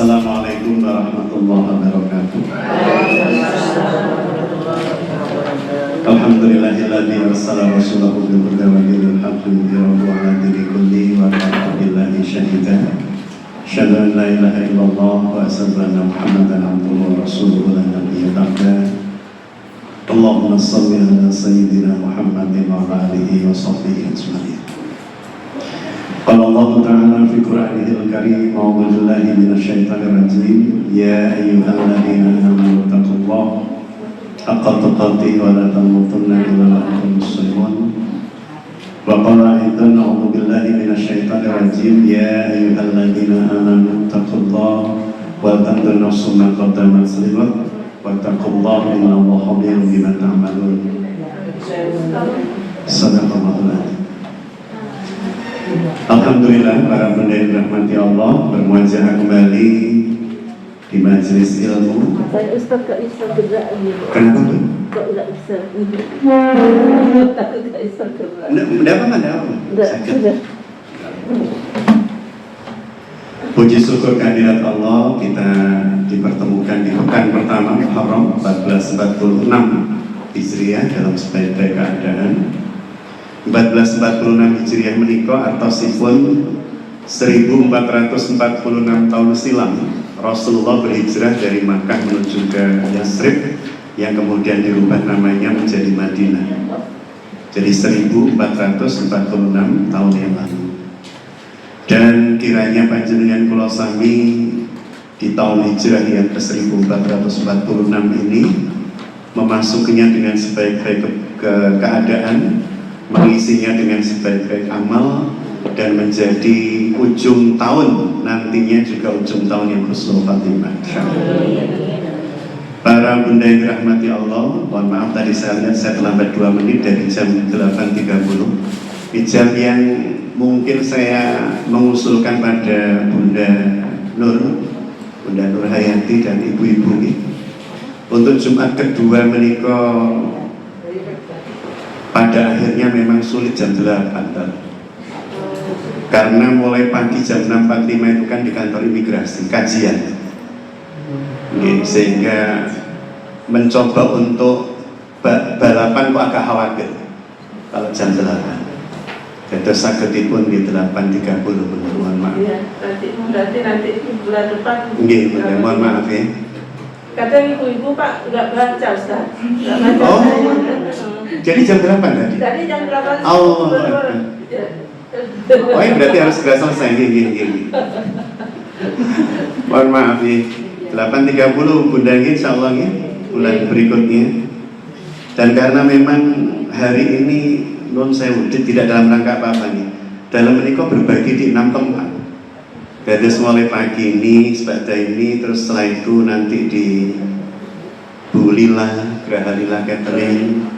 Assalamualaikum warahmatullahi wabarakatuh. Alhamdulillahilladzi arsala rasulahu bil huda wa dinil haqqi liyudhhirahu 'ala dini kullihi wa kafa billahi shahida. Asyhadu an la ilaha illallah wa asyhadu anna Muhammadan 'abduhu wa rasuluhu la nabiyya ba'da. Allahumma shalli 'ala sayyidina Muhammadin wa 'ala alihi wa sahbihi ajma'in. Qala Allah Ta'ala fi Qur'anihil Karim, a'udzu billahi minasyaitonir rajim. Ya ayyuhalladzina amanu taqullaha haqqa tuqatih wa la tamutunna illa wa antum muslimun. Wa qala aidan, a'udzu billahi minasyaitonir rajim. Ya ayyuhalladzina amanu taqullaha wa tanzur nafsum ma qaddamat lighad wa taqullaha innallaha khabirun bima ta'malun. Sadaqallahul adzim. Alhamdulillah, para bunda yang dirahmati Allah, bermuajah kembali di majelis ilmu. Ustaz gak bisa gerak ini. Kenapa tuh? Kok gak bisa? Takut gak bisa gerak. Enggak apa-apa. Sudah. Puji syukur kehadirat Allah, kita dipertemukan di pekan pertama Muharram 1446 Hijriah dalam sebaik-baik keadaan. 1446 Hijriah menikah artosipun 1446 tahun silam Rasulullah berhijrah dari Makkah menuju ke Yasrib yang kemudian dirubah namanya menjadi Madinah. Jadi 1446 tahun yang lalu. Dan kiranya panjenengan kula sami di tahun hijrah yang ke 1446 ini memasukinya dengan sebaik-baik keadaan, mengisinya dengan sebaik-baik amal, dan menjadi ujung tahun nantinya juga ujung tahun yang husnul khatimah. Para bunda yang dirahmati Allah, mohon maaf tadi saya lihat saya terlambat 2 menit dari jam 8.30. Di jam yang mungkin saya mengusulkan pada Bunda Nur Hayati dan ibu-ibu ini untuk Jumat kedua menikah pada akhirnya memang sulit jam 8 karena mulai pagi jam 6.45 itu kan di kantor imigrasi kajian. Sehingga mencoba untuk balapan kok agak khawatir kalau jam 8. Jadi sakitipun di 8.30, mohon maaf. Iya, nanti bulan depan. Nggih, mohon maaf ya. Kadang ibu-ibu Pak nggak baca Ustaz. Nggak baca. Oh. Jadi jam 8 tadi? Tadi jam 8. Oh ya, berarti harus segera selesai. Gini. Mohon maaf nih, 8.30 Bunda ini insya Allah ya, bulan berikutnya. Dan karena memang hari ini non sewu tidak dalam rangka apa-apa nih, dalam menikah berbagi di 6 tempat. Dari mulai pagi ini, sepada ini, terus setelah itu nanti di Bu Lila, Geraha Lila Catering.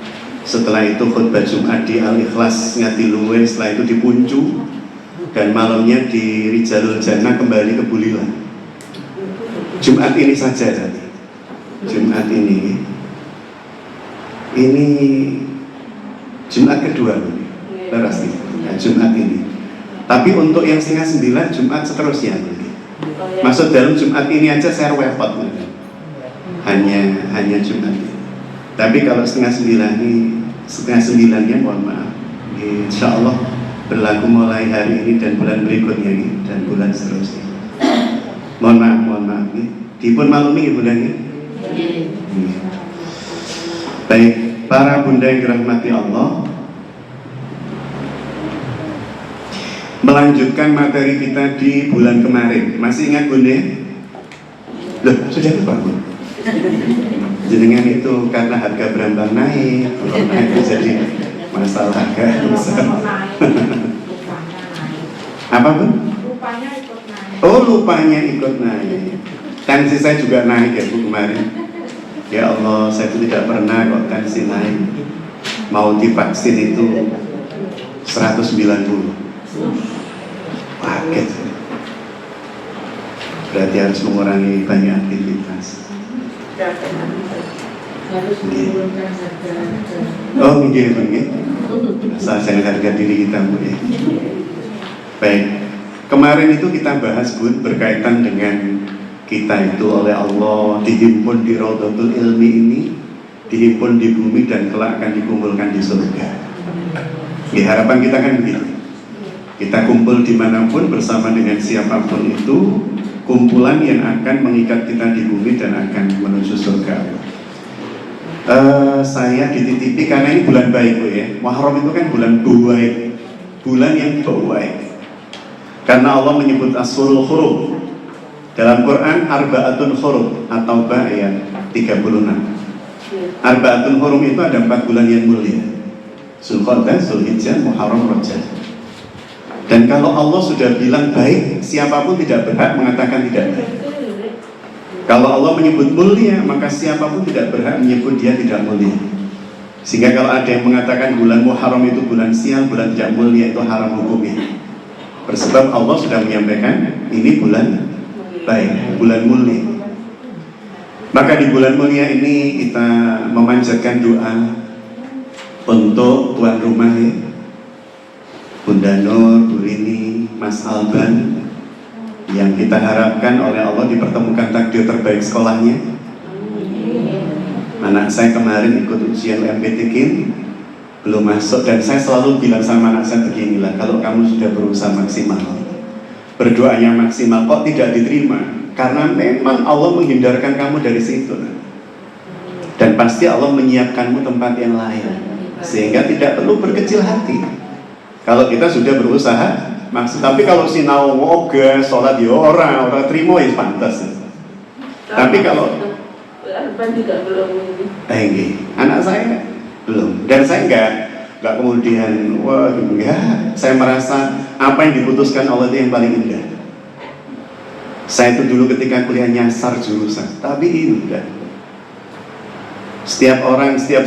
Setelah itu khutbah Jumat di Al-Ikhlas Ngatiluwe, setelah itu di Puncu, dan malamnya di Rijalul Jannah kembali ke Bu Lila. Jumat ini saja tadi. Jumat ini Jumat kedua terus nih, ya, Jumat ini. Tapi untuk yang 8:30 Jumat seterusnya. Maksud dalam Jumat ini aja saya repot. Hanya Jumat ini. Tapi kalau 8:30 mohon maaf. Insya Allah berlaku mulai hari ini dan bulan berikutnya nih, dan bulan seterusnya. Mohon maaf nih. Dipun maklumi Bunda nih. Baik, para bunda yang dirahmati Allah, melanjutkan materi kita di bulan kemarin. Masih ingat Bunda? Loh, sudah lupa Bu? Jenengan itu karena harga berambang naik, itu jadi masalah harga besar. Apa Bu? Lupanya ikut naik. Oh, lupanya ikut naik. Tensi saya juga naik ya Bu kemarin. Ya Allah, saya itu tidak pernah kok tensi naik. Mau divaksin itu 190. Kaget. Berarti harus mengurangi banyak aktivitas. Oh, nggih. Asal jangan harga diri kita Bu ya. Baik. Kemarin itu kita bahas Bu berkaitan dengan kita itu oleh Allah dihimpun di Raudhatul Ilmi ini, dihimpun di bumi dan kelak akan dikumpulkan di surga. Harapan kita kan begitu. Kita kumpul dimanapun bersama dengan siapapun itu, kumpulan yang akan mengikat kita di bumi dan akan menuju surga. Saya dititipi karena ini bulan baik, Bu, ya. Muharram itu kan bulan baik, bulan yang baik. Karena Allah menyebut Ashurul Hurum dalam Quran, Arba'atun Hurum atau ayat 36. Arba'atun Hurum itu ada 4 bulan yang mulia: Zulqa'dah, Zulhijjah, Muharram, Rajab. Dan kalau Allah sudah bilang baik, siapapun tidak berhak mengatakan tidak baik. Kalau Allah menyebut mulia, maka siapapun tidak berhak menyebut dia tidak mulia. Sehingga kalau ada yang mengatakan bulan Muharram itu bulan sial, bulan tidak mulia, itu haram hukumnya. Bersebab Allah sudah menyampaikan ini bulan baik, bulan mulia. Maka di bulan mulia ini kita memanjatkan doa untuk tuan rumah, ya, Bunda Nur, Bu Rini, Mas Alban, yang kita harapkan oleh Allah dipertemukan takdir terbaik sekolahnya. Anak saya kemarin ikut ujian UMPTK belum masuk, dan saya selalu bilang sama anak saya beginilah, kalau kamu sudah berusaha maksimal, berdoanya maksimal, kok tidak diterima, karena memang Allah menghindarkan kamu dari situ, dan pasti Allah menyiapkanmu tempat yang lain, sehingga tidak perlu berkecil hati. Kalau kita sudah berusaha maksud, tapi kalau sinau woga, sholat di orang terima ya pantas. Tapi kalau Alban juga belum ini. Anak saya belum, dan saya enggak kemudian wah enggak. Saya merasa apa yang diputuskan Allah itu yang paling indah. Saya itu dulu ketika kuliah nyasar jurusan, tapi indah. Setiap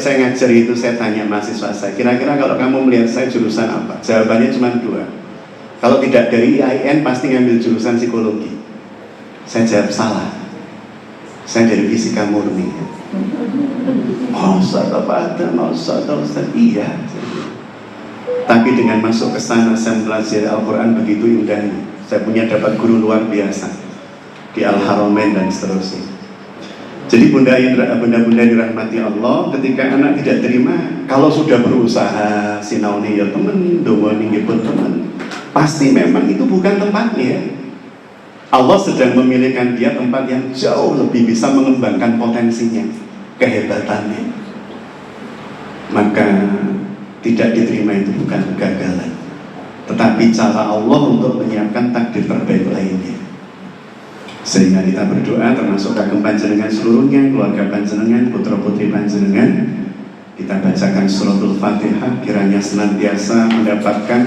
saya ngajar itu saya tanya mahasiswa saya, kira-kira kalau kamu melihat saya jurusan apa? Jawabannya cuma 2. Kalau tidak dari IAIN pasti ngambil jurusan psikologi. Saya jawab salah. Saya dari fisika murni. Oh, Ustaz, apa ada? Ustaz. Iya. Tapi dengan masuk ke sana saya belajar Al-Quran begitu indahnya. Saya punya dapat guru luar biasa di Al-Haramain dan seterusnya. Jadi bunda-bunda dirahmati Allah, ketika anak tidak terima, kalau sudah berusaha sinauni ya teman, doa nih pun teman, pasti memang itu bukan tempatnya. Allah sedang memilihkan dia tempat yang jauh lebih bisa mengembangkan potensinya, kehebatannya. Maka tidak diterima itu bukan kegagalan, tetapi cara Allah untuk menyiapkan takdir terbaik lainnya. Sehingga kita berdoa termasuk kagem panjenengan seluruhnya, keluarga panjenengan, putra putri panjenengan, kita bacakan suratul Fatihah, kiranya senantiasa mendapatkan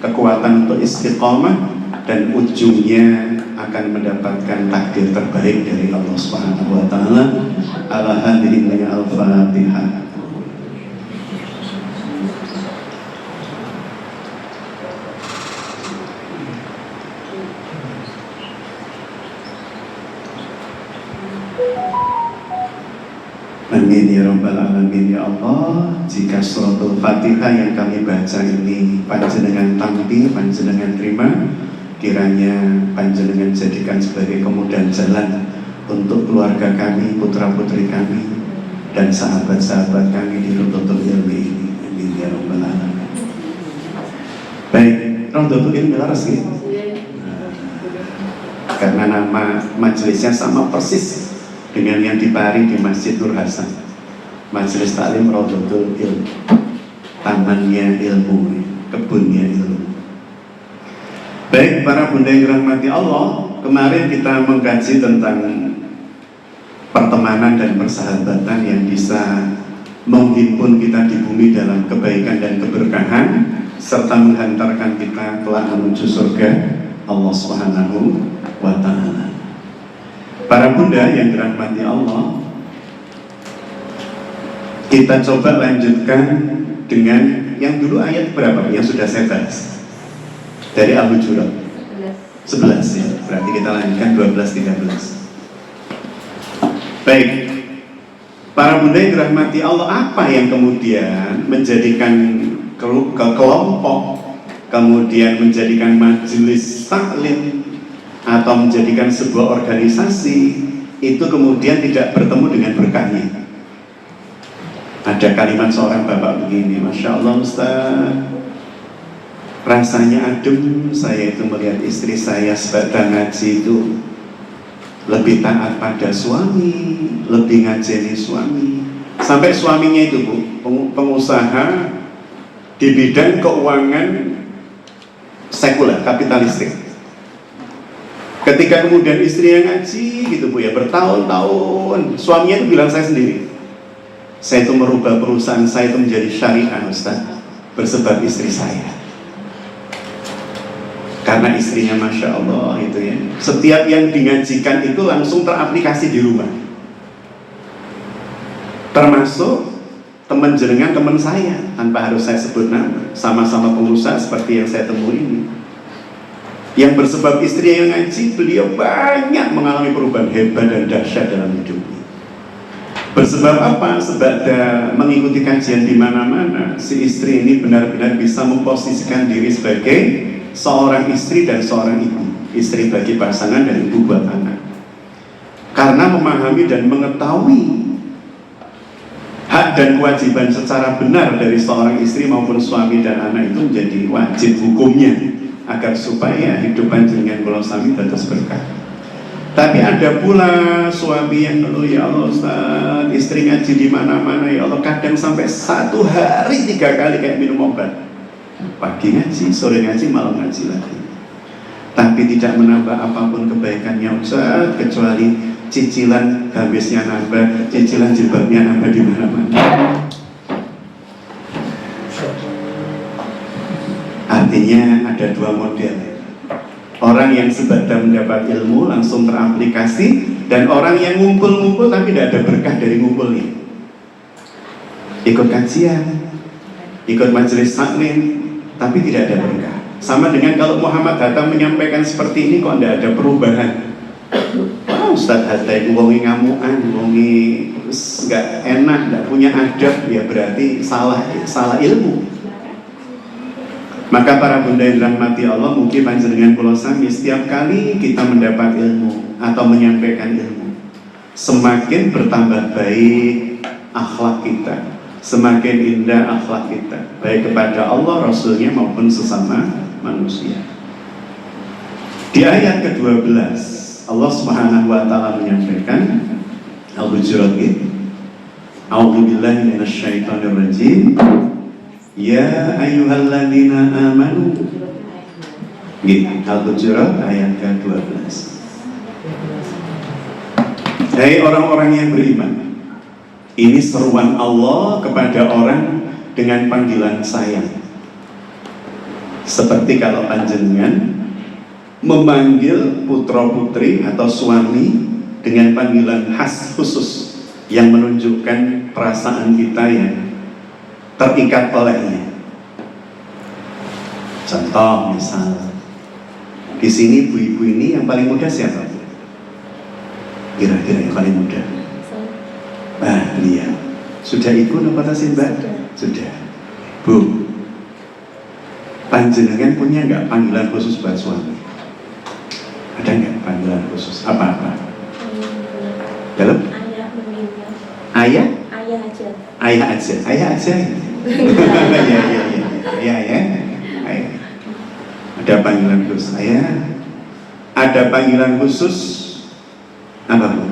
kekuatan untuk istiqomah dan ujungnya akan mendapatkan takdir terbaik dari Allah Subhanahu wa taala. Ala hadirin al-Fatihah. Amin ya rabbal alamin ya Allah. Jika suratul Fatihah yang kami baca ini panjenengan tampi, panjenengan terima, kiranya panjenengan jadikan sebagai kemudahan jalan untuk keluarga kami, putra putri kami, dan sahabat-sahabat kami di Raudhatul Ilmi ini. Amin ya rabbal alamin. Baik, Raudhatul Ilmi laras ya? Karena nama majelisnya sama persis dengan yang dipari di Masjid Nur Hasan, Majelis Taklim Raudhatul Ilmi, tamannya ilmu, kebunnya ilmu. Baik para bunda yang dirahmati Allah, kemarin kita mengkaji tentang pertemanan dan persahabatan yang bisa menghimpun kita di bumi dalam kebaikan dan keberkahan, serta menghantarkan kita kelak menuju surga Allah Subhanahu wa ta'ala. Para bunda yang dirahmati Allah, kita coba lanjutkan dengan yang dulu ayat berapa yang sudah saya bahas dari Al-Hujurat 11 ya, berarti kita lanjutkan 12-13. Baik, para bunda yang dirahmati Allah, apa yang kemudian menjadikan kelompok, kemudian menjadikan majelis taklim atau menjadikan sebuah organisasi itu kemudian tidak bertemu dengan berkahnya. Ada kalimat seorang bapak begini, Masya Allah Ustaz, rasanya adem saya itu melihat istri saya sedang ngaji itu lebih taat pada suami, lebih ngajeni suami. Sampai suaminya itu Bu, pengusaha di bidang keuangan sekuler, kapitalistik. Ketika kemudian istri yang ngaji gitu Bu ya, bertahun-tahun, suaminya itu bilang saya sendiri, saya itu merubah perusahaan saya itu menjadi syariah Ustaz, bersebab istri saya. Karena istrinya Masya Allah itu ya, setiap yang dingajikan itu langsung teraplikasi di rumah. Termasuk teman jenengan, teman saya, tanpa harus saya sebut nama, sama-sama pengusaha seperti yang saya temui ini. Yang bersebab istri yang ngaji, beliau banyak mengalami perubahan hebat dan dahsyat dalam hidupnya. Bersebab apa? Sebab mengikuti kajian di mana-mana, si istri ini benar-benar bisa memposisikan diri sebagai seorang istri dan seorang ibu, istri bagi pasangan dan ibu buat anak. Karena memahami dan mengetahui hak dan kewajiban secara benar dari seorang istri maupun suami dan anak itu menjadi wajib hukumnya, agar supaya hidup panjenengan kula sami dados berkah. Tapi ada pula suami yang ngeluh, ya Allah Ustaz, istri ngaji di mana-mana ya Allah, kadang sampai 1 hari 3 kali kayak minum obat. Pagi ngaji, sore ngaji, malam ngaji lagi. Tapi tidak menambah apapun kebaikannya Ustaz, kecuali cicilan habisnya nambah, cicilan jilbabnya nambah di mana-mana. Artinya ada 2 model. Orang yang sebatas mendapat ilmu langsung teraplikasi, dan orang yang ngumpul-ngumpul tapi tidak ada berkah dari ngumpulnya. Ikut kajian, ikut majelis taklim, tapi tidak ada berkah. Sama dengan kalau Muhammad Hatta menyampaikan seperti ini kok tidak ada perubahan. Ustadz Hatta itu wongi ngamuan, wongi nggak enak, nggak punya adab, ya berarti salah ilmu. Maka para bunda yang dirahmati Allah, mungkin panjenengan kula sami setiap kali kita mendapat ilmu atau menyampaikan ilmu, semakin bertambah baik akhlak kita, semakin indah akhlak kita, baik kepada Allah, Rasulnya maupun sesama manusia. Di ayat ke-12 Allah Subhanahu wa ta'ala menyampaikan Al-Hujurat, A'udzubillahi minasyaitonir rajim. Ya ayyuhalladzina amanu. Al-Hujurat ayat ke-12. Hai orang-orang yang beriman. Ini seruan Allah kepada orang dengan panggilan sayang. Seperti kalau panjenengan memanggil putra-putri atau suami dengan panggilan khas khusus yang menunjukkan perasaan kita yang terikat olehnya. Contoh misal, di sini ibu-ibu ini yang paling muda siapa? Kira-kira yang paling muda? Iya. Sudah ibu apa tasih Mbak? Sudah. Bu, panjenengan punya nggak panggilan khusus buat suami? Ada nggak panggilan khusus? Apa-apa? Dalam? Ayah meninggal. Ayah? Ayah aja. Ayah aja. Ayah aja. Ya. Ada panggilan khusus ayah. Ada panggilan khusus apa Bu?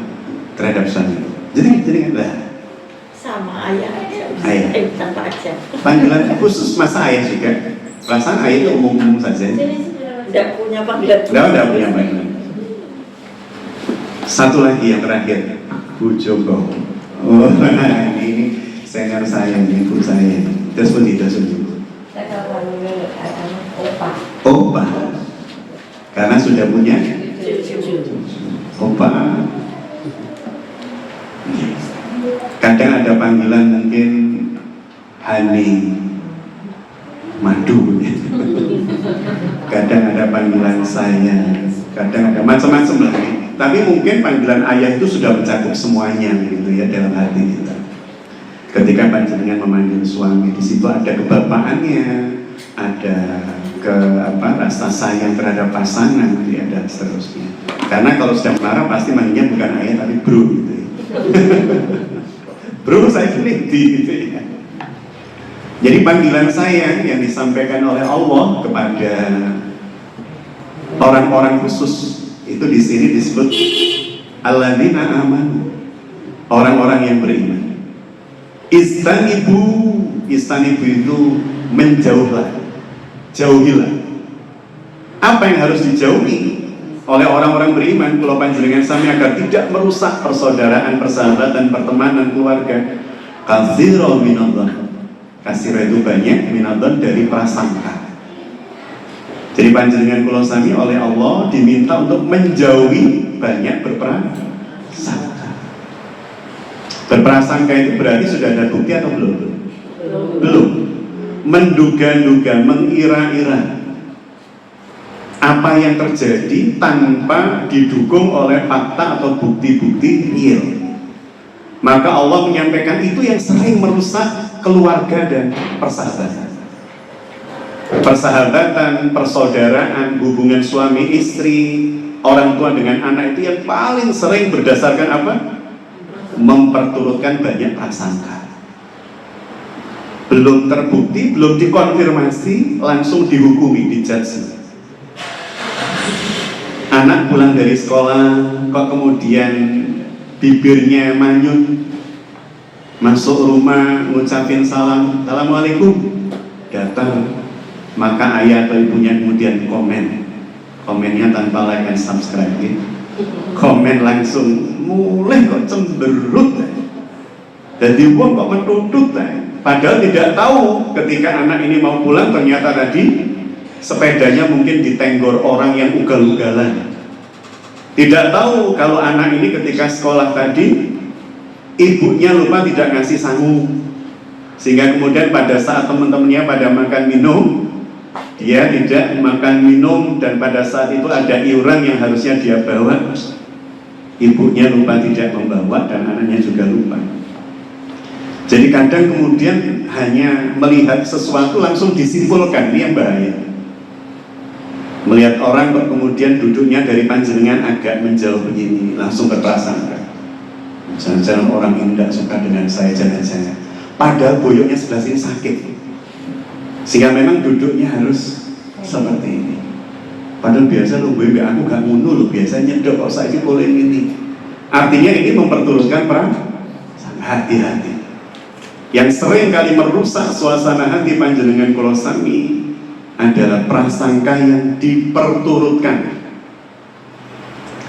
Terhadap suami. Jadi lah. Sama ayah aja. Ayah. Tanpa aja. Panggilan khusus masa ayah juga. Perasaan ayah itu umum saja. Tidak punya panggilan. Tidak punya panggilan. Satu lagi yang terakhir, Bu Joko. Oh, ini senior saya, ibu saya. Terus pun tidak sungguh. Saya panggil opa. Opa. Karena sudah punya opa. Kadang ada panggilan mungkin Hani, Madu. Kadang ada panggilan saya. Kadang ada macam-macam lagi. Tapi mungkin panggilan ayah itu sudah mencakup semuanya gitu ya dalam hati kita. Ketika panjenengan memanggil suami, di situ ada kebapaannya, ada rasa sayang terhadap pasangan, ya, dan seterusnya. Karena kalau sudah marah pasti manggilnya bukan ayah tapi bro gitu ya. Bro saya keliti gitu ya. Jadi panggilan sayang yang disampaikan oleh Allah kepada orang-orang khusus itu di sini disebut alladzina amanu, orang-orang yang beriman. Istanibu itu menjauhlah, jauhilah. Apa yang harus dijauhi oleh orang-orang beriman kula panjenengan sami agar tidak merusak persaudaraan, persahabatan, pertemanan, keluarga? Katsira minadh-dhann, katsira itu banyak, minadh-dhann dari prasangka. Jadi panjenengan kula sami oleh Allah diminta untuk menjauhi banyak berprasangka. Berprasangka itu berarti sudah ada bukti atau belum? Belum. Menduga-duga, mengira-ira apa yang terjadi tanpa didukung oleh fakta atau bukti-bukti real. Maka Allah menyampaikan itu yang sering merusak keluarga dan persahabatan. Persahabatan, persaudaraan, hubungan suami istri, orang tua dengan anak itu yang paling sering berdasarkan apa? Memperturutkan banyak prasangka. Belum terbukti, belum dikonfirmasi, langsung dihukumi, dijudge. Anak pulang dari sekolah, kok kemudian bibirnya manyun, masuk rumah ngucapin salam, assalamualaikum, datang, maka ayah atau ibunya kemudian komennya tanpa like and subscribe, gitu. Komen langsung, mulai kok cemberut, jadi uang kok mentutut, padahal tidak tahu ketika anak ini mau pulang ternyata tadi sepedanya mungkin ditenggor orang yang ugal-ugalan. Tidak tahu kalau anak ini ketika sekolah tadi ibunya lupa tidak ngasih sangu, sehingga kemudian pada saat teman-temannya pada makan minum, dia tidak makan minum, dan pada saat itu ada iuran yang harusnya dia bawa, ibunya lupa tidak membawa dan anaknya juga lupa. Jadi kadang kemudian hanya melihat sesuatu langsung disimpulkan, ini yang bahaya. Melihat orang kok kemudian duduknya dari panjenengan agak menjauh begini, langsung berprasangka, jangan-jangan orang ini tidak suka dengan saya, jangan-jangan. Padahal boyoknya sebelah sini sakit, sehingga memang duduknya harus seperti ini. Padahal biasa lu gue aku gak ngunu lu, biasanya nyedok kok saya boleh ini. Artinya ini memperturutkan perang. Hati-hati. Yang sering kali merusak suasana hati panjenengan kula sami adalah prasangka yang diperturutkan.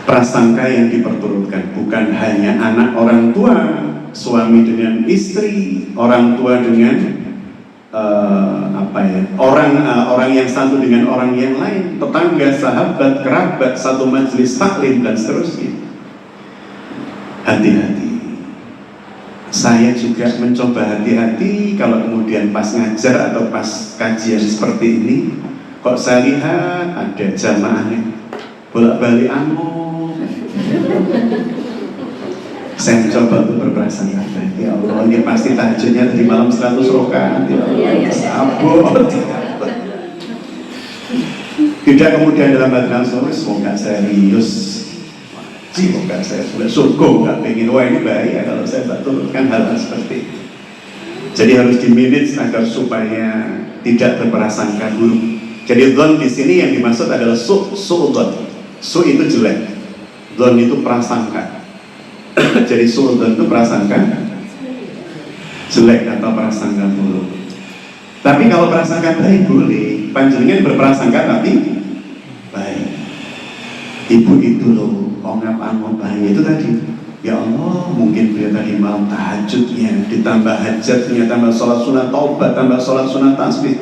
Prasangka yang diperturutkan, bukan hanya anak orang tua, suami dengan istri, orang tua dengan orang yang satu dengan orang yang lain, tetangga, sahabat, kerabat, satu majelis taklim dan seterusnya. Hati-hati. Saya juga mencoba hati-hati kalau kemudian pas ngajar atau pas kajian seperti ini, kok saya lihat ada jamaahnya bolak-balik saya mencoba untuk berprasangka, ya Allah ini pasti tahajudnya tadi malam 100 rakaat, ya Allah sabot. Tidak kemudian dalam hati langsung, semoga serius, semoga saya sudah syukur, nggak pengen, wah ini bahaya kalau saya tak turutkan hal-hal seperti itu. Jadi harus dimanage agar supaya tidak berprasangka buruk. Jadi dzon di sini yang dimaksud adalah su'udzon. Su itu jelek, dzon itu prasangka. Jadi su'udzon itu prasangka jelek atau prasangka buruk. Tapi kalau prasangka baik boleh, panjenengan berprasangka tapi baik. Ibu itu loh, ngapa-ngapain itu tadi, ya Allah mungkin beliau tadi malam tahajudnya ditambah hajatnya, tambah sholat sunat taubat, tambah sholat sunat tasbih,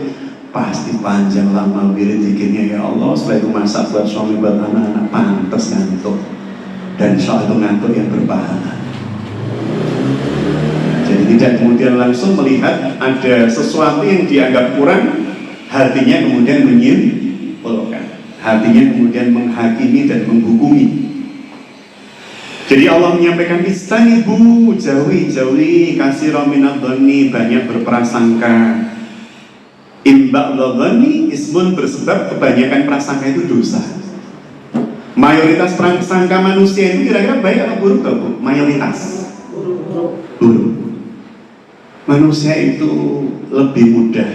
pasti panjang lama wirid zikirnya, ya Allah setelah itu masak buat suami buat anak-anak, pantas ngantuk, dan soal itu ngantuk yang berpahala. Jadi tidak kemudian langsung melihat ada sesuatu yang dianggap kurang, hatinya kemudian menyimpulkan, hatinya kemudian menghakimi dan menghukumi. Jadi Allah menyampaikan istanibu, jauhi katsira minadh-dhonni, banyak berprasangka. ba'dadh-dhanni ismun bersebab kebanyakan prasangka itu dosa. Mayoritas prasangka manusia itu kira-kira baik atau buruk atau Bu? Mayoritas buruk. Manusia itu lebih mudah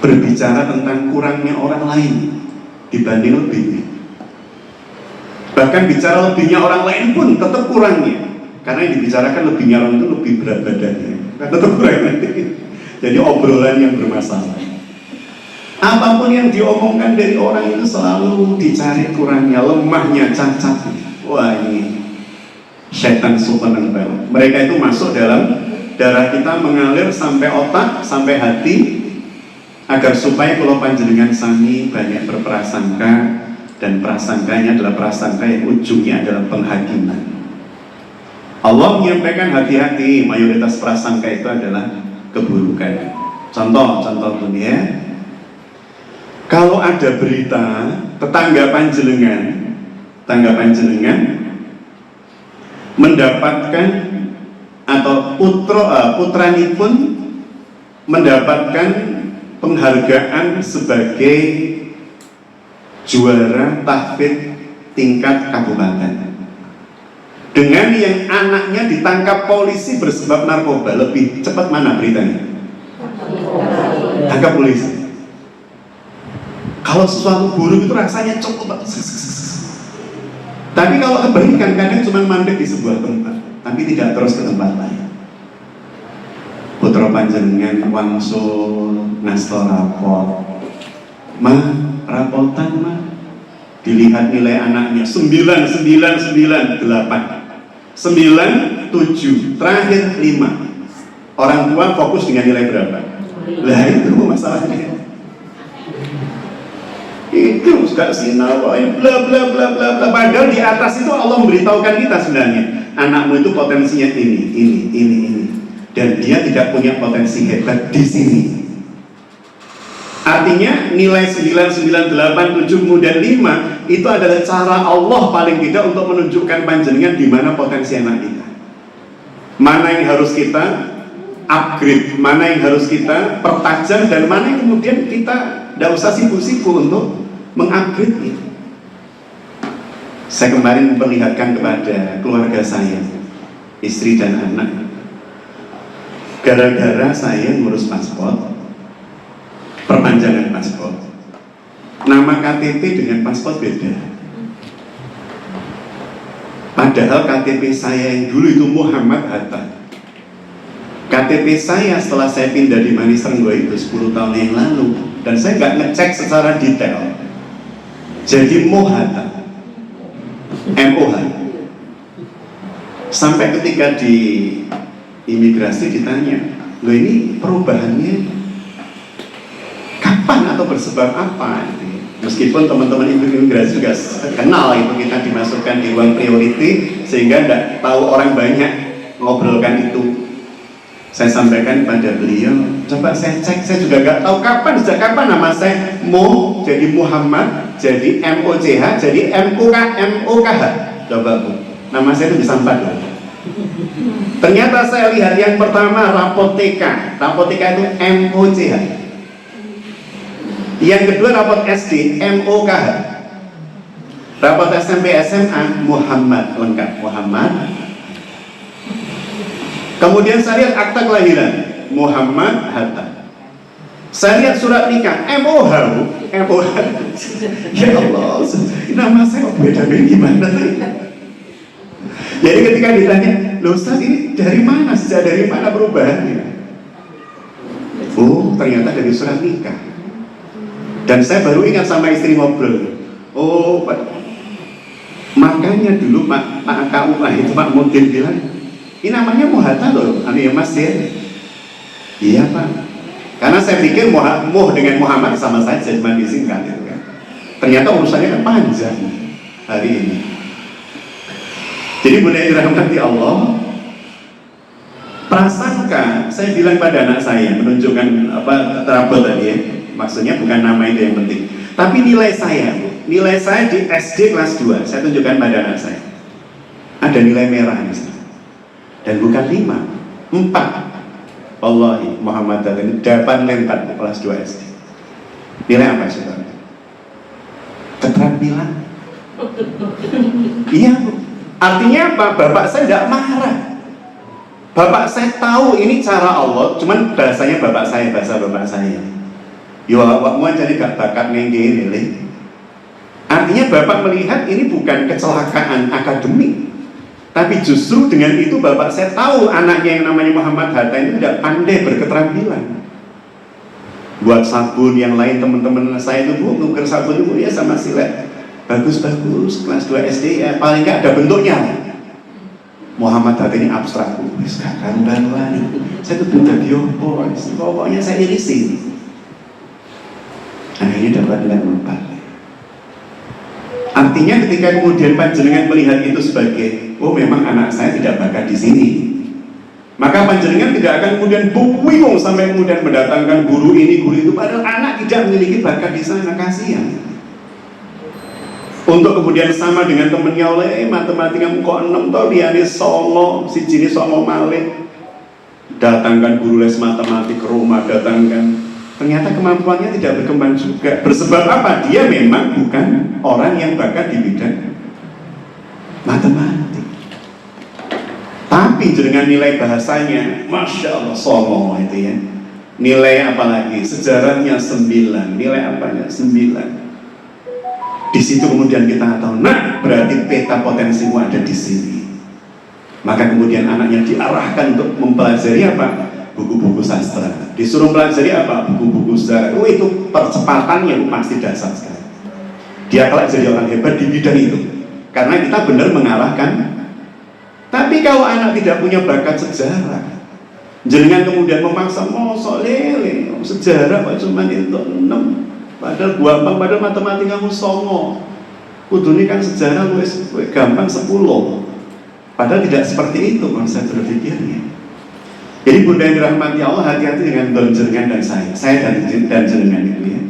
berbicara tentang kurangnya orang lain dibanding lebihnya. Bahkan bicara lebihnya orang lain pun tetap kurangnya, karena yang dibicarakan lebihnya orang itu lebih berat badannya, tetap kurang. Jadi obrolan yang bermasalah. Apapun yang diomongkan dari orang itu selalu dicari kurangnya, lemahnya, cacatnya. Wah, ini setan super nempel. Mereka itu masuk dalam darah kita, mengalir sampai otak, sampai hati, agar supaya kalau panjenengan sami banyak berprasangka, dan prasangkanya adalah prasangka yang ujungnya adalah penghakiman. Allah menyampaikan hati-hati, mayoritas prasangka itu adalah keburukan. Contoh dunia. Kalau ada berita tetangga panjenengan mendapatkan atau putranipun mendapatkan penghargaan sebagai juara tahfidz tingkat kabupaten, dengan yang anaknya ditangkap polisi bersebab narkoba, lebih cepat mana beritanya? Tangkap polisi. Kalau sesuatu buruk itu rasanya cukup banget. Tapi kalau kebaikan kadang cuma mandek di sebuah tempat, tapi tidak terus ke tempat lain. Putra panjenengan wangsul ngasto rapot, rapotan dilihat nilai anaknya 9,998, 9,7, terakhir 5. Orang tua fokus dengan nilai berapa? Lah itu masalahnya. Itu gak sinar, bla bla bla bla bla. Padahal di atas itu Allah memberitahukan kita sebenarnya, anakmu itu potensinya ini, dan dia tidak punya potensi hebat di sini. Artinya nilai 9,987 dan 5 itu adalah cara Allah paling tidak untuk menunjukkan panjenengan di mana potensi anak kita, mana yang harus kita upgrade, mana yang harus kita pertajam, dan mana yang kemudian kita tidak usah sibuk-sibuk untuk mengupgrade itu. Saya kemarin memperlihatkan kepada keluarga saya, istri dan anak, gara-gara saya ngurus paspor, perpanjangan paspor, nama KTP dengan paspor beda. Padahal KTP saya yang dulu itu Muhammad Hatta. KTP saya setelah saya pindah di Manis Renggo itu 10 tahun yang lalu, dan saya nggak ngecek secara detail, jadi Mohata, MOH. Sampai ketika di imigrasi ditanya, loh ini perubahannya kapan atau bersebab apa? Meskipun teman-teman imigrasi juga kenal itu, kita dimasukkan di ruang priority sehingga tidak tahu orang banyak ngobrolkan itu. Saya sampaikan pada beliau, coba saya cek, saya juga nggak tahu sejak kapan nama saya Mo jadi Muhammad, jadi MOCH, jadi MOKH. Coba Bu, nama saya itu bisa 4 loh. Ternyata saya lihat yang pertama rapot TK itu MOCH. Yang kedua rapot SD MOKH. Rapot SMP SMA Muhammad, lengkap Muhammad. Kemudian saya lihat akta kelahiran Muhammad Hatta. Saya lihat surat nikah MOH. Ya Allah, nama saya beda gimana? Jadi ketika ditanya, loh Ustaz ini dari mana? Sejak dari mana perubahannya? Oh, ternyata dari surat nikah. Dan saya baru ingat sama istri ngobrol. Oh, makanya dulu Pak KUA itu Pak Mudin bilang, ini namanya Mohata loh, ya Mas ya. Iya Pak. Karena saya pikir Moh dengan Muhammad sama saja, cuma disingkat gitu kan. Ternyata urusannya kan panjang hari ini. Jadi benar dirahmati Allah, prasangka, saya bilang pada anak saya, menunjukkan terabot tadi ya. Maksudnya bukan nama itu yang penting, tapi nilai saya di SD kelas 2, saya tunjukkan pada anak saya. Ada nilai merah di sana. Dan bukan 5, 4. Wallahi Muhammad Hatta ini dapat lempar di kelas 2 SD. Nilai apa saudara? Keterampilan. Iya Bu. Artinya apa? Bapak saya tidak marah. Bapak saya tahu ini cara Allah, cuman bahasanya bapak saya, bahasa bapak saya. Yo awakmu jadi gak bakat ngene lho. Artinya bapak melihat ini bukan kecelakaan akademik, tapi justru dengan itu bapak saya tahu anaknya yang namanya Muhammad Hatta ini tidak pandai berketerampilan. Buat sabun yang lain teman-teman saya itu Bu, nuker sabun itu ya sama silet. Bagus-bagus, kelas 2 SD ya, paling nggak ada bentuknya. Muhammad Hatta ini abstrak Bu, gak karuan. Saya tuh bentuk biopo, pokoknya saya irisin. Akhirnya dapat nilai 4. Artinya ketika kemudian panjenengan melihat itu sebagai, oh memang anak saya tidak bakat di sini, maka panjenengan tidak akan kemudian bingung sampai kemudian mendatangkan guru ini, guru itu, padahal anak tidak memiliki bakat di sana, kasihan. Untuk kemudian sama dengan temennya oleh matematika kok 6 tahun dia ini songo, si jini songo malih, datangkan guru les matematik ke rumah, datangkan, ternyata kemampuannya tidak berkembang juga. Bersebab apa? Dia memang bukan orang yang bakat di bidang matematik. Tapi dengan nilai bahasanya, Masya Allah, songo itu ya. Nilai apalagi? Sejarahnya 9, nilai apanya? 9. Di situ kemudian kita tahu, nah berarti peta potensimu ada di sini. Maka kemudian anaknya diarahkan untuk mempelajari apa? Buku-buku sastra. Disuruh pelajari apa? Buku-buku sejarah. Oh itu percepatannya pasti dasar sekali. Dia kelak jadi orang hebat di bidang itu. Karena kita benar mengarahkan. Tapi kalau anak tidak punya bakat sejarah, jenengan kemudian memaksa mosok lele sejarah Pak cuma itu 6. Padahal gampang, padahal matematika kamu songo. Kudune kan sejarah wis gampang 10. Padahal tidak seperti itu konsep berpikirnya. Jadi Bunda yang dirahmati Allah, hati-hati dengan jenengan dan saya dan jenengan itu ya.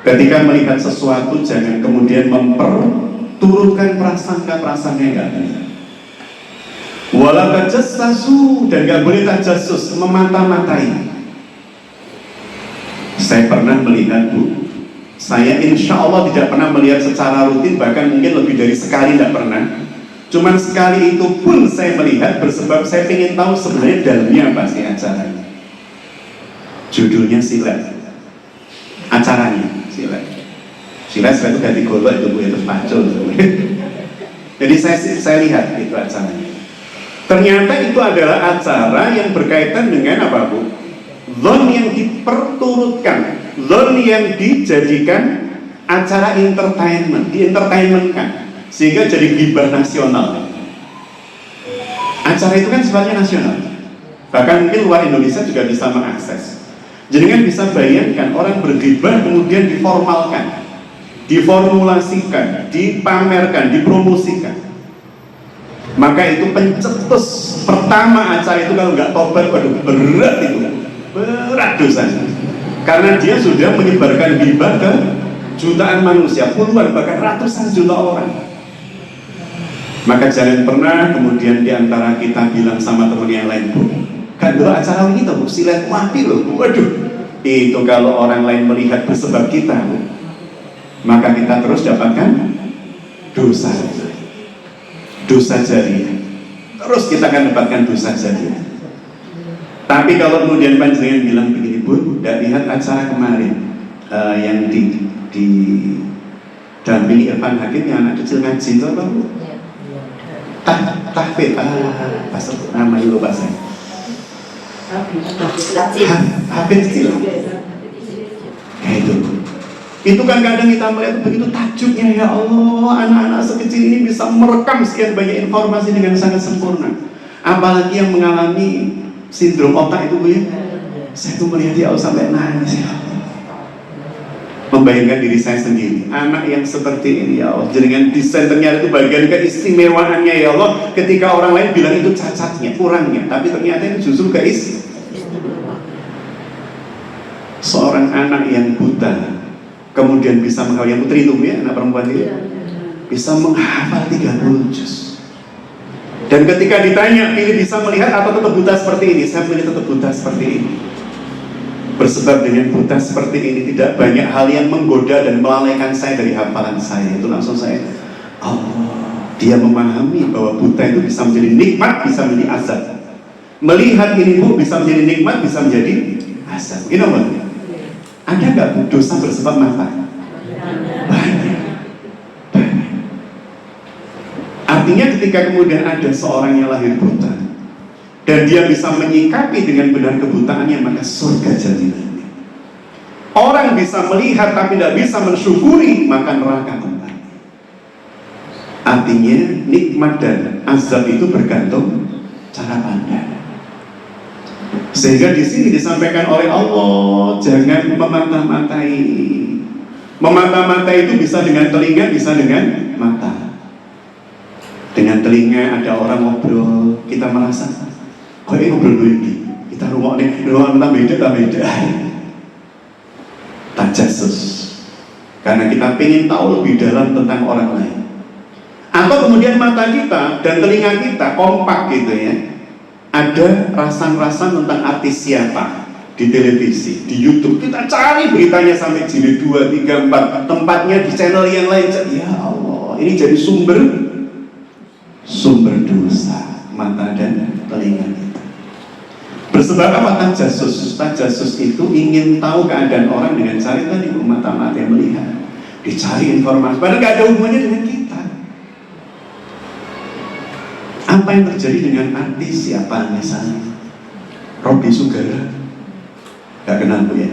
Ketika melihat sesuatu jangan kemudian memperturutkan prasangka-prasangka yang enggak benar. Wala tajassasu, dan enggak boleh tajassus, memata-matai. Saya pernah melihat Bu, saya insya Allah tidak pernah melihat secara rutin, bahkan mungkin lebih dari sekali tidak pernah. Cuman sekali itu pun saya melihat, bersebab saya ingin tahu sebenarnya dalamnya apa sih acaranya. Judulnya silet, acaranya silet. Silet itu ganti golok itu Bu, itu pacul. Jadi saya lihat itu acaranya. Ternyata itu adalah acara yang berkaitan dengan apa Bu? Zon yang diperturutkan, zon yang dijadikan acara entertainment, di-entertainmentkan sehingga jadi gibah nasional. Acara itu kan sifatnya nasional, bahkan mungkin luar Indonesia juga bisa mengakses. Jadi kan bisa bayangkan orang bergibah kemudian diformalkan, diformulasikan, dipamerkan, dipromosikan. Maka itu pencetus pertama acara itu kalau nggak tobat, waduh berat itu kan. Berat dosanya, karena dia sudah menyebarkan ghibah ke jutaan manusia, puluhan bahkan ratusan juta orang. Maka jangan pernah kemudian diantara kita bilang sama teman yang lain, Bu, kan dulu acara kita Bu, silet mati loh Bu. Waduh, itu kalau orang lain melihat bersebab kita Bu, maka kita terus dapatkan dosa jariah, terus kita akan dapatkan dosa jariah. Tapi kalau kemudian panjenengan bilang begini Bu, tidak lihat acara kemarin yang didampingi Irfan Hakim yang anak kecil ngaji itu apa Bu? Tahfidz, pasal namanya lupa saya. Hafidz kecil. Ya itu Bu. Itu kan kadang kita melihat begitu takjubnya, ya Allah, anak-anak sekecil ini bisa merekam sekian banyak informasi dengan sangat sempurna. Apalagi yang mengalami sindrom otak itu Bu ya. Saya tuh melihat ya Allah sampai nangis ya Allah. Membayangkan diri saya sendiri, anak yang seperti ini ya Allah. Dengan desain ternyata itu bagian keistimewaannya ya Allah. Ketika orang lain bilang itu cacatnya, kurangnya, tapi ternyata itu justru seorang anak yang buta kemudian bisa menghafal, yang putri itu ya, anak perempuan itu bisa menghafal 30 juz. Dan ketika ditanya, pilih bisa melihat atau tetap buta seperti ini? Saya pilih tetap buta seperti ini. Bersebab dengan buta seperti ini, tidak banyak hal yang menggoda dan melalaikan saya dari hafalan saya. Itu langsung saya, dia memahami bahwa buta itu bisa menjadi nikmat, bisa menjadi azab. Melihat ini Bu, bisa menjadi nikmat, bisa menjadi azab. Gini apa? Ada nggak Bu dosa bersebab mata? Banyak. Artinya ketika kemudian ada seorang yang lahir buta dan dia bisa menyikapi dengan benar kebutaannya, maka surga jaminannya. Orang bisa melihat tapi tidak bisa mensyukuri, maka neraka tempat. Artinya nikmat dan azab itu bergantung cara pandang. Sehingga di sini disampaikan oleh Allah, jangan memata-matai. Memata-matai itu bisa dengan telinga, bisa dengan mata. Dengan telinga ada orang ngobrol, kita merasa kok ini ngobrol ini, kita rumah beda. Tajasus, karena kita ingin tahu lebih dalam tentang orang lain. Atau kemudian mata kita dan telinga kita kompak gitu ya, ada rasan-rasan tentang artis siapa di televisi, di YouTube, kita cari beritanya sampai jilid 2, 3, 4, tempatnya di channel yang lain. Ya Allah, ini jadi sumber dosa mata dan telinga kita. Bersebab apa? Tajasus. Tajasus itu ingin tahu keadaan orang dengan cari tadi mata-mata yang melihat, dicari informasi, padahal gak ada hubungannya dengan kita. Apa yang terjadi dengan artis siapa misalnya? Robby Sugara, gak kenal Bu ya?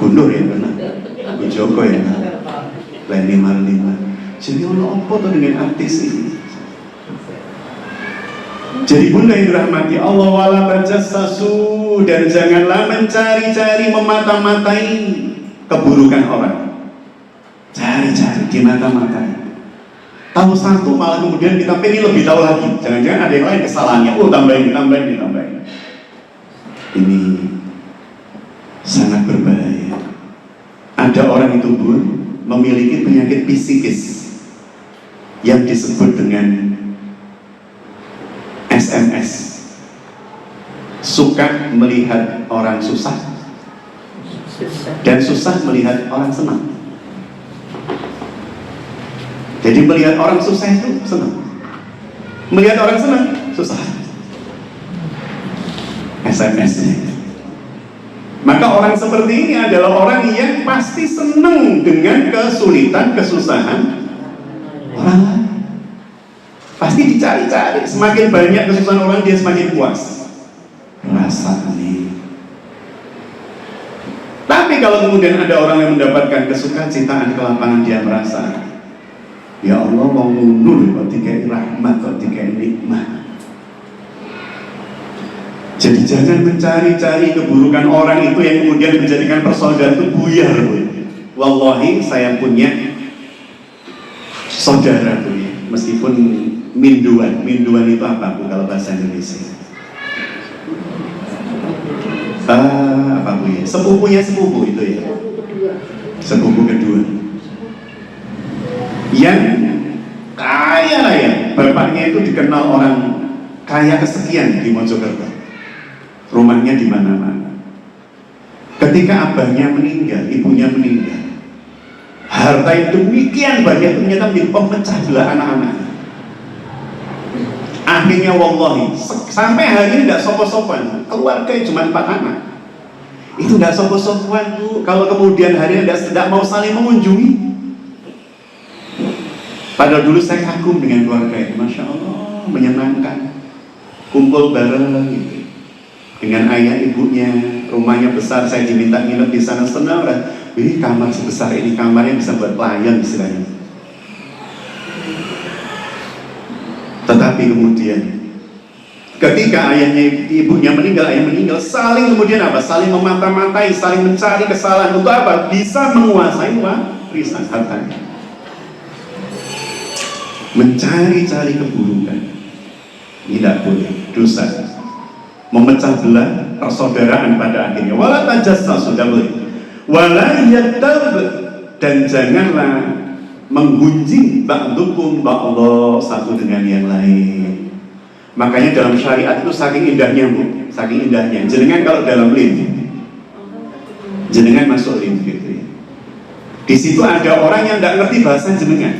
Gunur ya benar, Bu Joko ya, Lenny Marlina. Jadi ono apa tuh dengan artis ini? Jadi bunda yang dirahmati Allah, wala tajassasu, dan janganlah mencari-cari, memata-matai keburukan orang. Cari-cari, dimata-matai. Tahu satu malah kemudian kita pengen lebih tahu lagi. Jangan-jangan ada yang lain kesalahannya. Tambahin. Ini sangat berbahaya. Ada orang itu Bu, memiliki penyakit psikis yang disebut dengan SMS, suka melihat orang susah dan susah melihat orang senang. Jadi melihat orang susah itu senang, melihat orang senang susah. SMS. Maka orang seperti ini adalah orang yang pasti senang dengan kesulitan, kesusahan orang lain. Pasti dicari-cari, semakin banyak kesusahan orang dia semakin puas. Rasa nih. Tapi kalau kemudian ada orang yang mendapatkan kesukacitaan, kelapangan, dia merasa, ya Allah mau ngundur kok dikai rahmat, kok dikai nikmat. Jadi jangan mencari-cari keburukan orang itu yang kemudian menjadikan persaudaraan itu buyar. Wallahi saya punya saudara Bu, meskipun minduan itu apa Bu kalau bahasa Indonesia? Apa Bu ya? Sepupunya sepupu itu ya. Sepupu kedua. Yang kaya raya, bapaknya itu dikenal orang kaya kesekian di Mojokerto. Rumahnya di mana-mana. Ketika abahnya meninggal, ibunya meninggal, harta yang demikian banyak ternyata menjadi pemecah belah anak-anak. Akhirnya wallahi sampai hari ini tidak sopan-sopan, keluarga cuma 4 anak itu tidak sopan-sopan Bu. Kalau kemudian hari ini tidak mau saling mengunjungi, padahal dulu saya kagum dengan keluarga ini, Masya Allah menyenangkan, kumpul bareng gitu. Dengan ayah ibunya, rumahnya besar, saya diminta nginep di sana, senang lah. Kamar sebesar ini, kamarnya bisa buat pelayan istilahnya. Tetapi kemudian ketika ibunya meninggal, ayah meninggal, saling kemudian apa? Saling memata-matai, saling mencari kesalahan untuk apa? Bisa menguasai warisan hartanya. Mencari-cari keburukan ini tidak boleh, dosa. Memecah belah persaudaraan pada akhirnya. Wala tajassasu, sudah boleh. Wala yattab, dan janganlah menggunjing ba'dukum ba'dha, satu dengan yang lain. Makanya dalam syariat itu saking indahnya, Bu, saking indahnya. Jenengan kalau dalam lift, jenengan masuk lift gitu ya. Di situ ada orang yang tidak ngerti bahasa jenengan.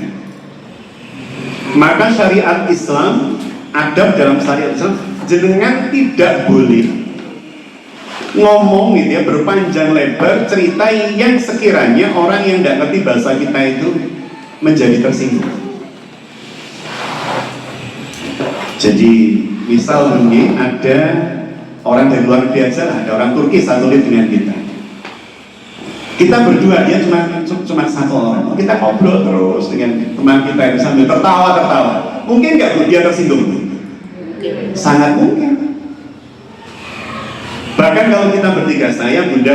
Maka syariat Islam, adab dalam syariat Islam, jenengan tidak boleh ngomong gitu ya, berpanjang lebar cerita yang sekiranya orang yang tidak ngerti bahasa kita itu menjadi tersinggung. Jadi misal ini ada orang dari luar biasa, ada orang Turki satu lift dengan kita berdua, dia cuma satu orang, kita ngobrol terus dengan teman kita itu sambil tertawa, mungkin nggak dia tersinggung? Sangat mungkin. Bahkan kalau kita bertiga, saya bunda,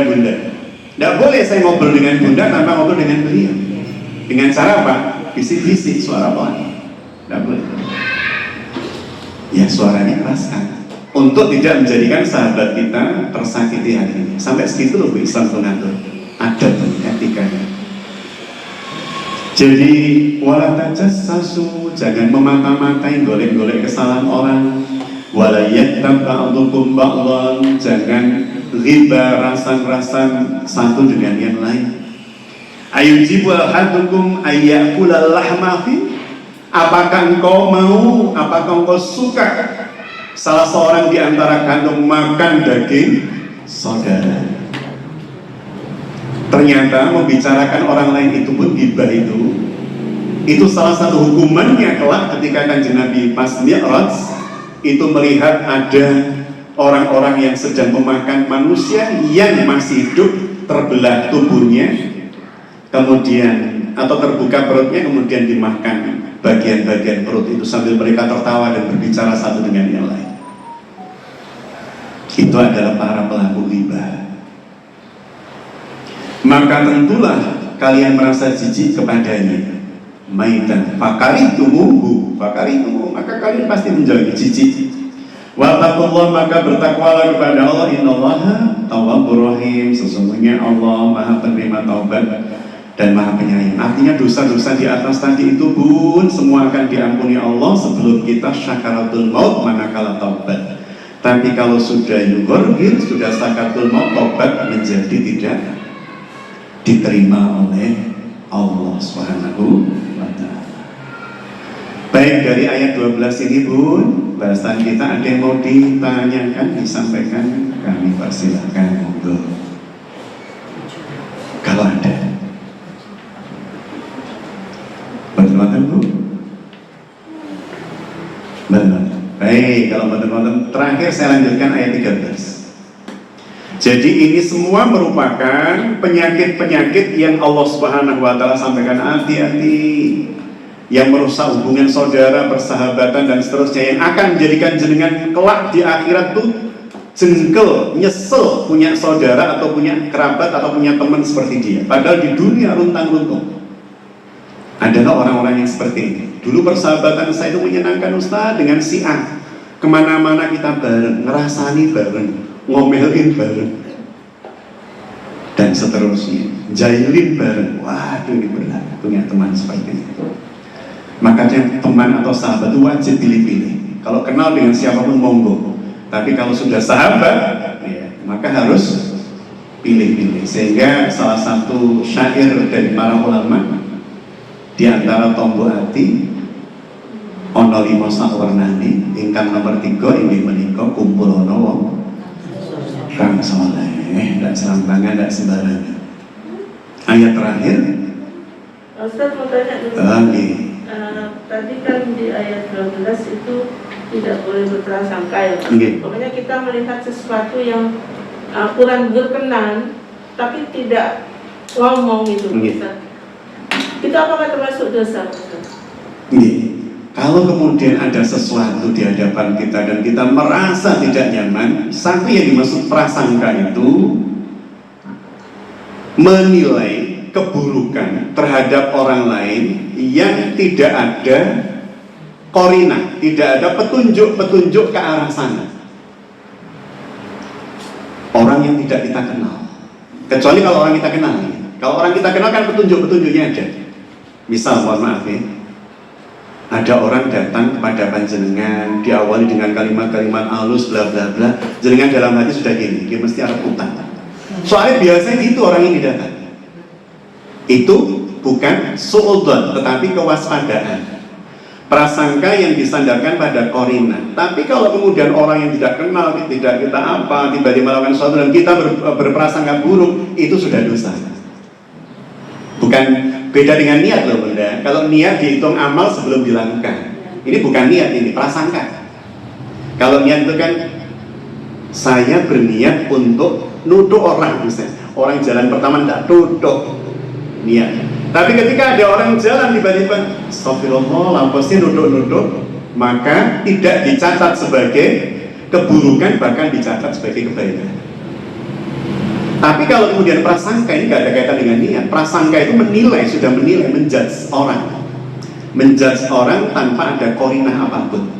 nggak boleh saya ngobrol dengan bunda tanpa ngobrol dengan beliau. Dengan cara apa? Bisik-bisik, suara pelan. Nggak boleh. Ya suaranya keraskan. Untuk tidak menjadikan sahabat kita tersakiti hatinya. Sampai segitu loh Islam mengatur. Ada etikanya. Jadi wala tajassasu, jangan memata-matai, golek-golek kesalahan orang. Wala yaktab ba'dukum ba'dhan, jangan riba, rasan-rasan satu dengan yang lain. Ayujibu ahadukum ayyakula lahma fi, apakah engkau mau, apakah engkau suka salah seorang di antara kalian makan daging saudara? Ternyata membicarakan orang lain itu pun ghibah, itu salah satu hukumannya kelak ketika Kanjeng Nabi pas Mi'raj itu melihat ada orang-orang yang sedang memakan manusia yang masih hidup, terbelah tubuhnya, kemudian atau terbuka perutnya, kemudian dimakan bagian-bagian perut itu sambil mereka tertawa dan berbicara satu dengan yang lain. Itu adalah para pelaku ghibah. Maka tentulah kalian merasa jijik kepadanya. Maitan fakaritumu, maka kalian pasti menjadi jijik. Wa taqullah, maka bertakwalah kepada Allah. Innallaha tawwabur rahim, sesungguhnya Allah Maha penerima taubat dan Maha penyayang. Artinya dosa-dosa di atas tadi itu pun semua akan diampuni Allah sebelum kita syakaratul maut manakala taubat. Tapi kalau sudah yugorgir, sudah sakaratul maut, taubat menjadi tidak diterima oleh Allah Subhanahu wa ta'ala. Baik, dari ayat 12 ini Bun, bahasan kita ada yang mau ditanyakan, disampaikan, kami persilakan, monggo. Kalau ada. Betul-betul Bu? Betul. Baik, kalau betul-betul terakhir saya lanjutkan ayat 13. Jadi ini semua merupakan penyakit-penyakit yang Allah Subhanahu wa ta'ala sampaikan, hati-hati, yang merusak hubungan saudara, persahabatan dan seterusnya, yang akan menjadikan jenengan kelak di akhirat tuh jengkel, nyesel punya saudara atau punya kerabat atau punya teman seperti dia. Padahal di dunia runtang-runtung adalah orang-orang yang seperti ini. Dulu persahabatan saya itu menyenangkan Ustaz, dengan si A, kemana-mana kita bareng, ngerasani bareng, ngomelin bareng dan seterusnya, jailin bareng. Waduh, ini berat punya teman seperti itu. Makanya teman atau sahabat itu wajib pilih-pilih. Kalau kenal dengan siapapun monggo, tapi kalau sudah sahabat ya, maka harus pilih-pilih. Sehingga salah satu syair dari para ulama, di antara tombo ati ono limo sawarnane, ingkang nomor 3 inggih menika kumpul ana wong kang saleh, ndak serampangan, ndak sembarangan. Ayat terakhir. Ustaz mau tanya dulu. Tadi kan di ayat 12 itu tidak boleh berprasangka ya. Pokoknya kita melihat sesuatu yang kurang berkenan, tapi tidak ngomong itu. Itu apakah termasuk dosa? Kalau kemudian ada sesuatu di hadapan kita dan kita merasa tidak nyaman, satu yang dimaksud prasangka itu menilai keburukan terhadap orang lain yang tidak ada korina, tidak ada petunjuk-petunjuk ke arah sana. Orang yang tidak kita kenal, kecuali kalau orang kita kenal. Kalau orang kita kenal kan petunjuk-petunjuknya ada. Misal, mohon maaf ya, ada orang datang kepada panjenengan, diawali dengan kalimat-kalimat halus, bla bla bla. Jenengan dalam hati sudah gini, dia mesti arep utang. Soalnya biasanya gitu orang ini datang. Itu bukan su'udzon, tetapi kewaspadaan. Prasangka yang disandarkan pada korina. Tapi kalau kemudian orang yang tidak kenal, tidak kita apa, tiba-tiba melakukan sesuatu dan kita berprasangka buruk, itu sudah dosa. Bukan beda dengan niat loh Bunda. Kalau niat dihitung amal sebelum dilakukan. Ini bukan niat, ini prasangka. Kalau niat itu kan saya berniat untuk nuduh orang misalnya. Orang jalan pertama tidak tuduh niat. Tapi ketika ada orang jalan tiba-tiba astagfirullah, lampunya nuduh-nuduh, maka tidak dicatat sebagai keburukan, bahkan dicatat sebagai kebaikan. Tapi kalau kemudian prasangka, ini tidak ada kaitan dengan niat. Prasangka itu menilai, sudah menilai, menjudge orang tanpa ada korinah apapun.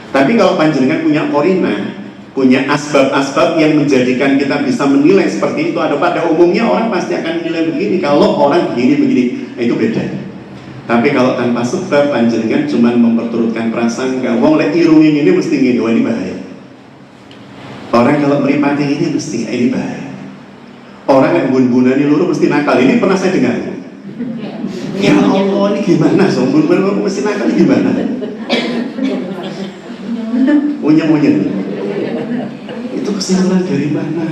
Tapi kalau panjenengan punya korinah, punya asbab-asbab yang menjadikan kita bisa menilai seperti itu. Ada pada umumnya orang pasti akan menilai begini, kalau orang begini, itu beda. Tapi kalau tanpa sebab, panjenengan cuma memperturutkan prasangka, wong lek irungin ini mesti gini, wah ini bahaya. Orang kalau meripati ini mesti, ini bahaya. Orang yang bun-bunani luru mesti nakal, ini pernah saya dengar. Ya Allah, ini gimana? So, bun-bunan mesti nakal, ini gimana? Unyem-unyem. Itu kesimpulan dari mana?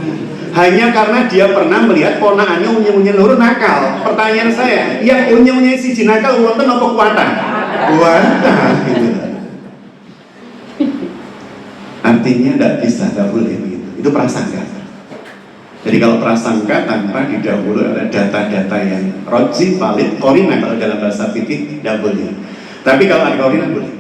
Hanya karena dia pernah melihat ponakannya unyem-unyem luru nakal. Pertanyaan saya, yang unyem-unyem si nakal wonten apa kuatan? Kuatan, gitu. Artinya tidak bisa, tidak boleh begitu. Itu prasangka. Jadi kalau prasangka tanpa didahului oleh data-data yang roji, valid, korina kalau dalam bahasa fikih tidak boleh. Tapi kalau ada korina boleh.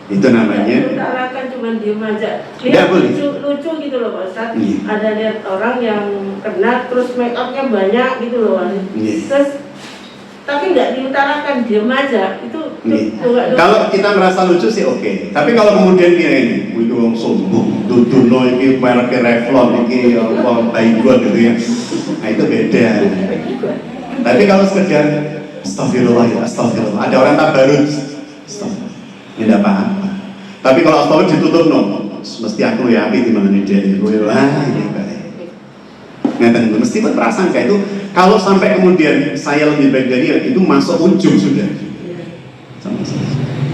Itu namanya. Utarakan cuma diem aja. Tidak boleh. Lucu gitu loh Pak Ustadz. Ada lihat orang yang kena terus make upnya banyak gitu loh. Terus tapi nggak diutarakan, diem aja. Itu kalau kita merasa lucu sih oke. Tapi kalau kemudian dia ini, itu orang sombong, duduno ini merek Revlon ini apa Baygon gitu ya. Nah itu beda. Tapi kalau sekedar astagfirullah ya, astagfirullah. Ada orang tabarut, astagfirullah. Ya tidak apa-apa. Tapi kalau astagfirullah ditutup mesti aku ya api di mana dia itu. Wah ini baik. Ngeten, meskipun prasangka itu kalau sampai kemudian saya lebih baik dari dia, itu masuk ujung sudah.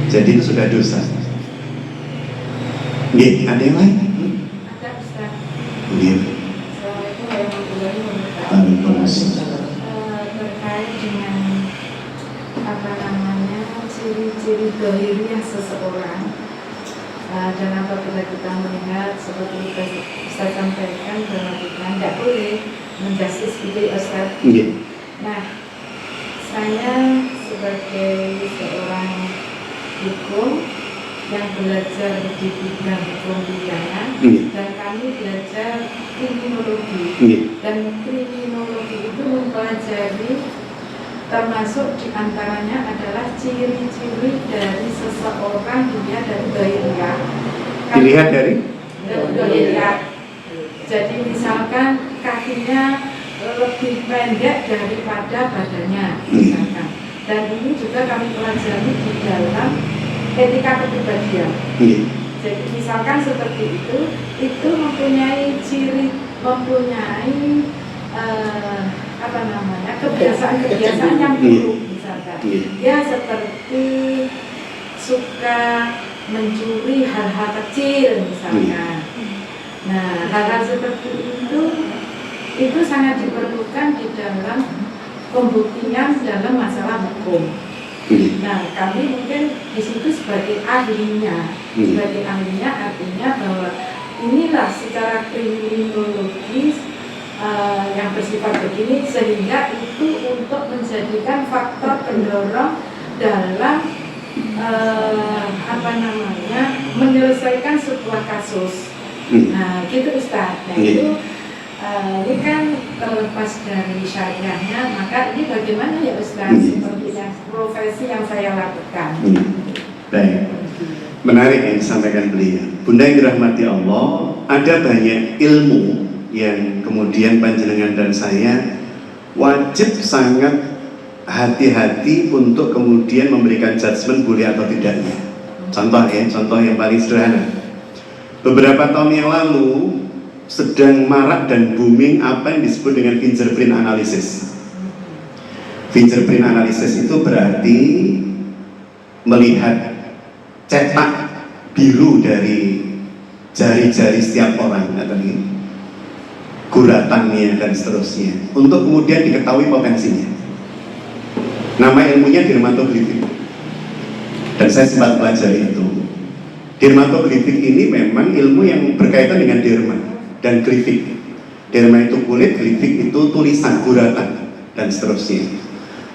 Jadi itu sudah dosa. Nggih, ada yang lain? Ada Ustaz. Nggih. Assalamualaikum warahmatullahi wabarakatuh. Terkait dengan apa namanya ciri-ciri dohiriyah seseorang, dan apabila kita melihat seperti Ustaz sampaikan bahwa kita tidak boleh menjustis itu Ustaz. Nah, saya sebagai seorang hukum yang belajar di bidang hukum pidana, dan kami belajar kriminologi, dan kriminologi itu mempelajari termasuk diantaranya adalah ciri-ciri dari seseorang dilihat dari dohiriyah. Dilihat dari dohiriyah. Jadi misalkan kakinya lebih pendek daripada badannya, misalkan. Dan ini juga kami pelajari di dalam etika kepribadian. Jadi misalkan seperti itu mempunyai ciri, mempunyai kebiasaan-kebiasaan yang buruk, misalkan. Dia seperti suka mencuri hal-hal kecil, misalkan. Nah, hal-hal seperti itu sangat diperlukan di dalam pembuktian dalam masalah hukum. Nah, kami mungkin di situ sebagai ahlinya, artinya bahwa inilah secara kriminologis yang bersifat begini, sehingga itu untuk menjadikan faktor pendorong dalam menyelesaikan sebuah kasus. Nah, gitu Ustaz. Nah, itu ini kan terlepas dari syariahnya, maka ini bagaimana ya Ustaz, seperti yang profesi yang saya lakukan. Baik, menarik yang disampaikan beliau. Bunda yang dirahmati Allah, ada banyak ilmu yang kemudian panjenengan dan saya wajib sangat hati-hati untuk kemudian memberikan judgement boleh atau tidaknya. Contoh yang paling sederhana. Beberapa tahun yang lalu sedang marak dan booming apa yang disebut dengan fingerprint analysis. Fingerprint analysis itu berarti melihat cetak biru dari jari-jari setiap orang, guratannya dan seterusnya, untuk kemudian diketahui potensinya. Nama ilmunya dermatografik, dan saya sempat pelajari itu. Dermatografik ini memang ilmu yang berkaitan dengan derma dan grafik. Derma itu kulit, grafik itu tulisan, guratan, dan seterusnya.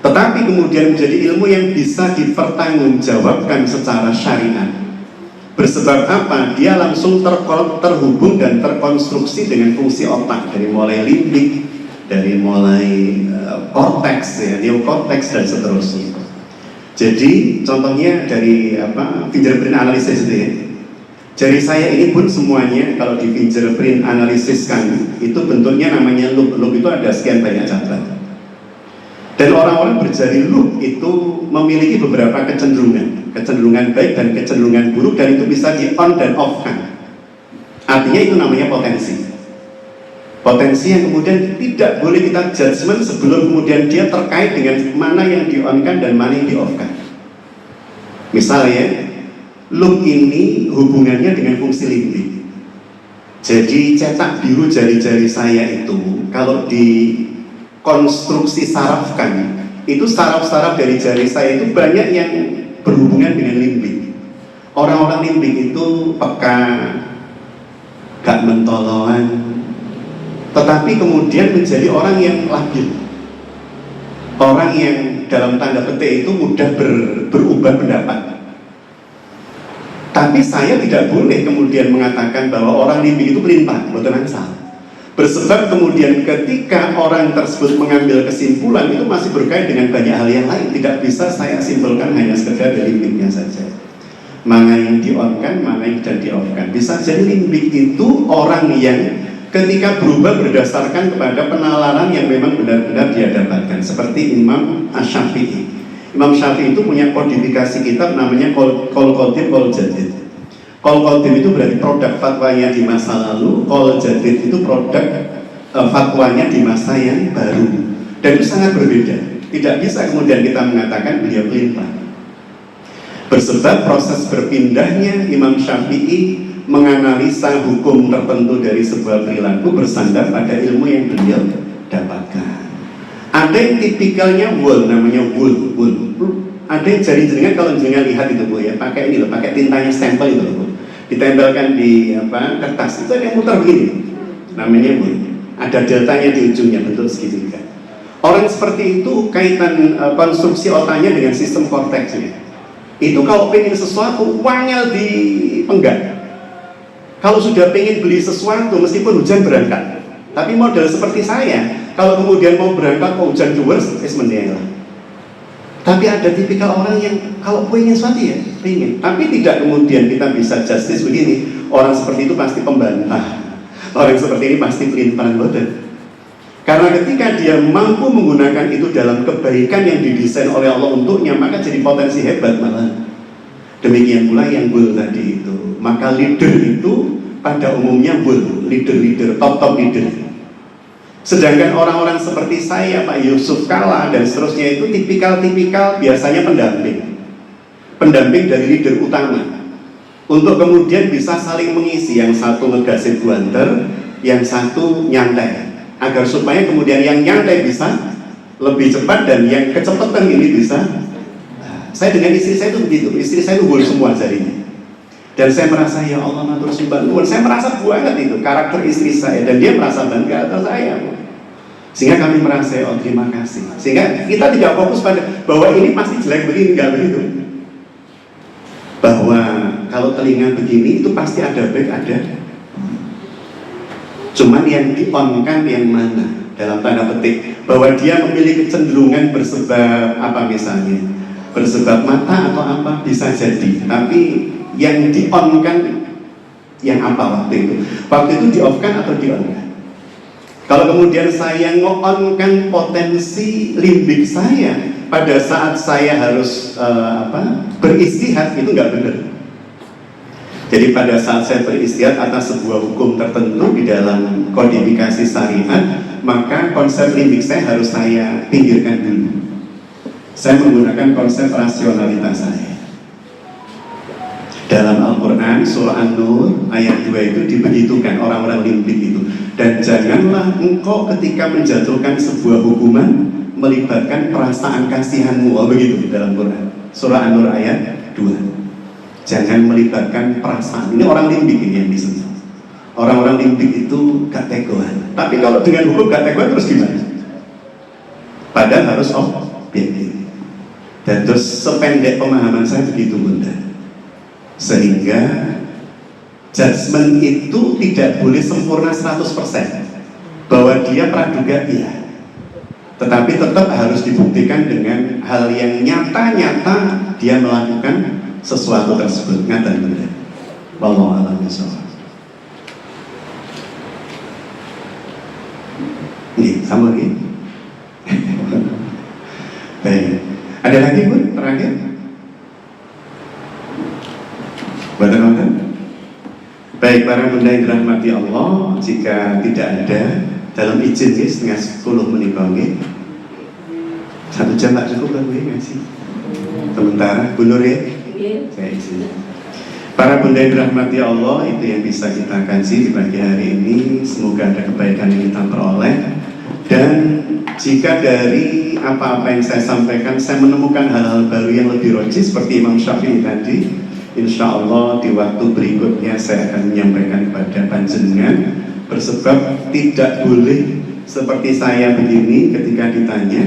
Tetapi kemudian menjadi ilmu yang bisa dipertanggungjawabkan secara syariat. Bersebab apa? Dia langsung terhubung dan terkonstruksi dengan fungsi otak, dari mulai limbik, dari mulai korteks, neokorteks, dan seterusnya. Jadi contohnya dari fingerprint analysis itu ya. Jari saya ini pun semuanya kalau di fingerprint analysis kan itu bentuknya namanya loop. Loop itu ada sekian banyak cabang. Dan orang-orang berjari loop itu memiliki beberapa kecenderungan baik dan kecenderungan buruk, dan itu bisa di on dan off kan. Artinya itu namanya potensi. Potensi yang kemudian tidak boleh kita judgement sebelum kemudian dia terkait dengan mana yang di-on-kan dan mana yang di-off-kan. Misalnya, loop ini hubungannya dengan fungsi limbik. Jadi cetak biru jari-jari saya itu kalau dikonstruksi sarafkan, itu saraf-saraf dari jari saya itu banyak yang berhubungan dengan limbik. Orang-orang limbik itu peka, gak mentoloan, tetapi kemudian menjadi orang yang labil, orang yang dalam tanda petik itu mudah berubah pendapat. Tapi saya tidak boleh kemudian mengatakan bahwa orang limbik itu pelintang, betul salah. Bersebab kemudian ketika orang tersebut mengambil kesimpulan itu masih berkait dengan banyak hal yang lain. Tidak bisa saya simpulkan hanya sekedar dari limbiknya saja. Mana yang di-on-kan, mana yang tidak di-off-kan. Bisa jadi limbik itu orang yang ketika berubah berdasarkan kepada penalaran yang memang benar-benar dia dapatkan, seperti Imam Asy-Syafi'i. Imam Syafi'i itu punya kodifikasi kitab namanya Qaul Qadim, Qaul Jadid. Qaul Qadim itu berarti produk fatwanya di masa lalu, Qaul Jadid itu produk fatwanya di masa yang baru. Dan itu sangat berbeda. Tidak bisa kemudian kita mengatakan beliau pelintang. Bersebab proses berpindahnya Imam Syafi'i menganalisa hukum tertentu dari sebuah perilaku bersandar pada ilmu yang beliau dapatkan. Ada yang tipikalnya wool, namanya wool. Ada yang jari-jarinya kalau jenengan lihat itu Bu ya, pakai ini loh, pakai tintanya stempel itu loh Bu. Ditempelkan di kertas, itu ada yang muter begini, namanya wool. Ada deltanya di ujungnya, bentuk segitiga. Orang seperti itu kaitan konstruksi otaknya dengan sistem korteksnya. Itu kalau pengen sesuatu, wangel dipenggal. Kalau sudah pengen beli sesuatu, meskipun hujan berangkat. Tapi model seperti saya, kalau kemudian mau berangkat kok hujan dewers, mending lah. Tapi ada tipikal orang yang kalau pengen sesuatu ya, pengen. Tapi tidak kemudian kita bisa justice begini. Orang seperti itu pasti pembantah. Orang seperti ini pasti pelintang bodoh. Karena ketika dia mampu menggunakan itu dalam kebaikan yang didesain oleh Allah untuknya, maka jadi potensi hebat malah. Demikian pula yang bull tadi itu. Maka leader itu pada umumnya bull, leader, top leader. Sedangkan orang-orang seperti saya, Pak Yusuf Kalla dan seterusnya itu tipikal biasanya pendamping dari leader utama, untuk kemudian bisa saling mengisi. Yang satu ngegasin buanter, yang satu nyantai, agar supaya kemudian yang nyantai bisa lebih cepat dan yang kecepatan ini bisa. Saya dengan istri saya itu begitu, istri saya itu bull semua jarinya. Dan saya merasa ya Allah matur sembah nuwun. Saya merasa banget itu karakter istri saya, dan dia merasa bangga atas saya. Sehingga kami merasa oh terima kasih. Sehingga kita tidak fokus pada bahwa ini pasti jelek begini, enggak begitu. Bahwa kalau telinga begini itu pasti ada baik ada. Cuman yang di-on-kan yang mana dalam tanda petik, bahwa dia memiliki kecenderungan bersebab apa misalnya, bersebab mata atau apa bisa jadi. Tapi yang di-on kan yang apa waktu itu? Waktu itu di-off kan atau di-on kan? Kalau kemudian saya nge-on-kan potensi limbik saya pada saat saya harus beristihad, itu nggak benar. Jadi pada saat saya beristihad atas sebuah hukum tertentu di dalam kodifikasi syariat, maka konsep limbik saya harus saya pinggirkan dulu. Saya menggunakan konsep rasionalitas saya. Dalam Al-Quran, surah An-Nur, ayat 2 itu dibegitukan orang-orang limbik itu. Dan janganlah engkau ketika menjatuhkan sebuah hukuman melibatkan perasaan kasihanmu. Oh, begitu dalam Quran. Surah An-Nur ayat 2. Jangan melibatkan perasaan. Ini orang limbik ini yang disebut. Orang-orang limbik itu gak tegoan. Tapi kalau dengan hukum gak tegoan terus gimana? Padahal harus objektif. Dan terus sependek pemahaman saya begitu, Bunda. Sehingga judgement itu tidak boleh sempurna 100%. Bahwa dia praduga iya, tetapi tetap harus dibuktikan dengan hal yang nyata-nyata dia melakukan sesuatu tersebut. Ngaten bener. Wallahu a'lam bishawab. Nih, sama lagi. Baik. Ada lagi, Bu? Terakhir? Buatan-buatan? Baik, para bunda yang dirahmati Allah, jika tidak ada, dalam izin ya, setengah 10 menit banget. 1 jam tak cukup kan, Bu, ngasih. Sementara, Bu Nur ya? Saya izin. Para bunda yang dirahmati Allah, itu yang bisa kita kaji di pagi hari ini. Semoga ada kebaikan yang kita peroleh. Dan jika dari apa-apa yang saya sampaikan, saya menemukan hal-hal baru yang lebih roji seperti Imam Syafi'i tadi, insya Allah di waktu berikutnya saya akan menyampaikan kepada panjenengan. Bersebab tidak boleh seperti saya begini ketika ditanya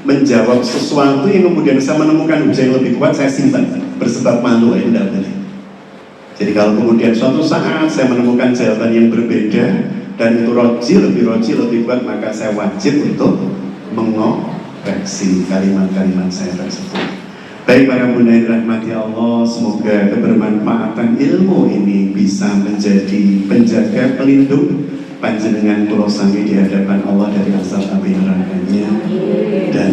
menjawab sesuatu yang kemudian saya menemukan hujah yang lebih kuat, saya simpan bersebab malu, itu tidak boleh. Jadi kalau kemudian suatu saat saya menemukan jawaban yang berbeda dan itu lebih kuat, maka saya wajib untuk mengoreksi kalimat-kalimat saya tersebut. Baik para bunda yang dirahmati Allah, semoga kebermanfaatan ilmu ini bisa menjadi penjaga pelindung panjenengan kula sami di hadapan Allah dari azab api nerakanya, dan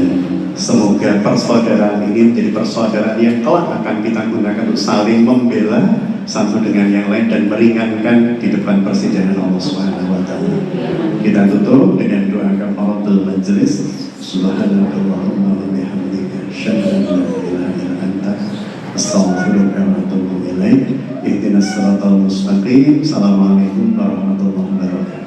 semoga persaudaraan ini menjadi persaudaraan yang kelak akan kita gunakan untuk saling membela satu dengan yang lain dan meringankan di depan persidangan Allah Subhanahu wa taala. Kita tutup dengan doa kafaratul majelis. Subhanallahumma wa bihamdika asyhadu an la ilaha illa anta astaghfiruka wa atubu ilaik. Ihdinas siratal mustaqim. Assalamualaikum warahmatullahi wabarakatuh.